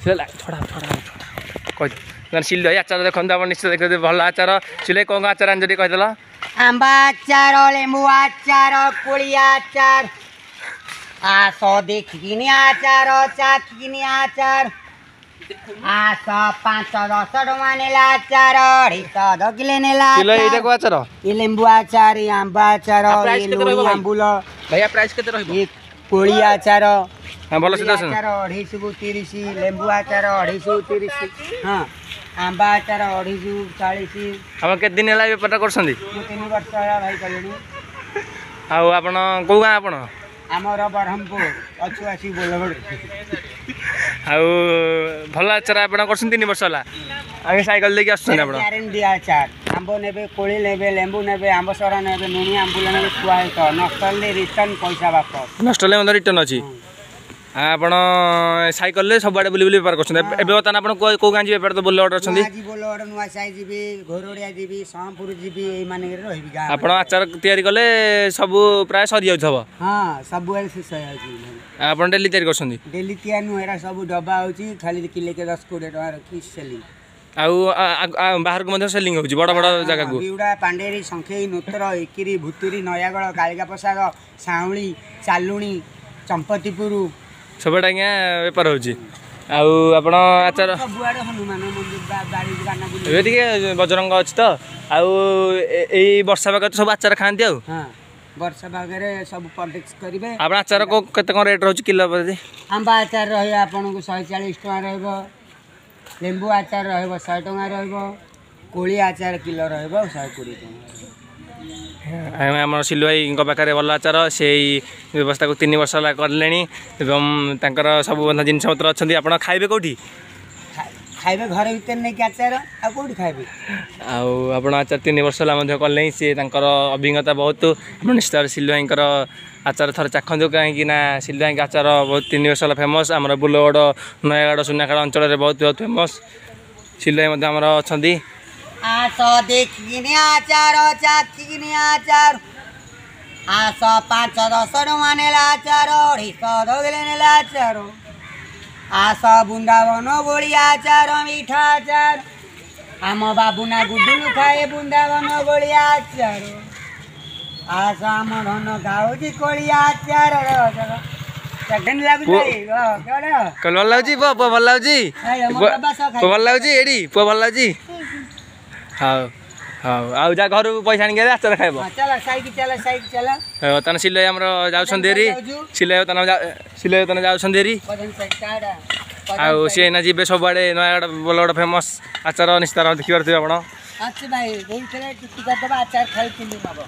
ଛଡ଼ା କହି ସିଲୁ ଭାଇ ଆଚାର ଦେଖନ୍ତୁ ଆପଣ ନିଶ୍ଚୟ ଦେଖନ୍ତୁ ଭଲ ଆଚାର। ସିଲୁ ଭାଇ କ'ଣ ଆଚାର ଆଣିଛ ଟିକେ କହିଦେଲ? आंबा आचार लेंबू आचार कोली आचार आस देखिनी आचार चाखिनी आचार आस 5-10 टका नेला आचार 250 किलो नेला सिलु भाई एटा को आचार? ये लेंबू आचार ये आंबा आचार ये लुणी आंबुल भैया प्राइस केते रहइबो? ये कोली आचार हां बोलो सीधा सुन। आचार 230 लेंबू आचार 230 हां आंबा आचार 240 हम के दिन होला बेपार करछंदी? मु 3 वर्ष होला भाई कलिनी। आ आपण को गां आपण? आमर बरहमपुर अछुआसी बोलबड़ आ भल आचार आपण करछन 3 वर्ष होला आगे साइकिल लेके आछन आपण? ग्यारंटी आचार आंबो नेबे कोली नेबे लेंबू नेबे आंबो सरा नेबे नुनी आंबुल नेबे खुआ हेत नस्टले रिटर्न पैसा वापस नस्टले मतलब रिटर्न अछि। आपण साइकिल ले सब आडे बुली बुली बेपार करछन एबे बतन आपण को गां जी बेपार तो बोल ऑर्डर छंदी? आजी बोल ऑर्डर नुआ साई जीबी घोरोडिया जीबी सामपुर जीबी एई माने रहिबी गां। आपण आचार तयारी कले सब प्राय सरी जाउथबो? हां सब वेल से सही अछि। आपण डेली तयारी करछंदी? डेली तयार नु एरा सब डब्बा होची खाली किले के 10-20 टका रखी सेलिंग आउ बाहर को मध्य सेलिंग होची बड़ बड़ जगह को? बिउडा पांडेरी संखेई नोतर एकिरी भुतुरी नयागड़ कालिका प्रसाद साउली चालुणी चंपतीपुर सबटा क्या बेपार होची। आउ आपण आचार बुआडे हनुमान मंदिर बाड़ी गाना बुली ए ठीक बजरंग अछि त आउ एई वर्षा पाग सब आचार खांती आउ? हां वर्षा भागरे सब प्रोडक्ट्स करिवे। आपण आचार को केते कोन रेट रहउची किलो प्रति? आंबा आचार रही आपन को 140 टका रहबो लेंबू आचार रहबो 100 टका रहबो कोली आचार किलो रहबो 120 टका। आम सिलु भाई पाखे भल आचार से व्यवस्था को 3 वर्ष है कले सब जिनस पत्र अच्छा आप खाइबे कौटी? खाइबे घर भीतर नहीं आचार आ कोठी खाइबे? आप आचार 3 वर्ष है कले सी अभिज्ञता बहुत निश्चित सिलु भाई आचार थर चाखु कहीं सिलु भाई आचार बहुत 3 वर्ष फेमस आम बुलगड़ नयागढ़ सुनाखाड़ अंचल बहुत बहुत फेमस सिलु भाई आमर अच्छा आस देखिनी आचार चाखिनी आचार आस 5-10 टका नेला आचार 250 किलो नेला आचार आस बृंदावन बोली आचार मीठा आचार आम बाबुना गुडुलु खाए बृंदावन बोली आचार आस आम धन गाउजी कोली आचार सेकंड लागुजी भल लाଗୁଛି भल ଲାଗୁଛି भल ଲାଗୁଛି एडी भल ଲାଗୁଛି हाँ हाँ आउ जा घर पैसा आनिक आचार खाइब चल साइकिल चल ताने सिले हमर जाउछन देरी सिले ताने जाउछन देरी आउ से ना जीबे सब आडे नयागढ़ बोलगड़ फेमस आचार निस्तार देखिबार थिबे आपण। अच्छा भाई बोल चले टिकट दबा आचार खाइ किनु माबो।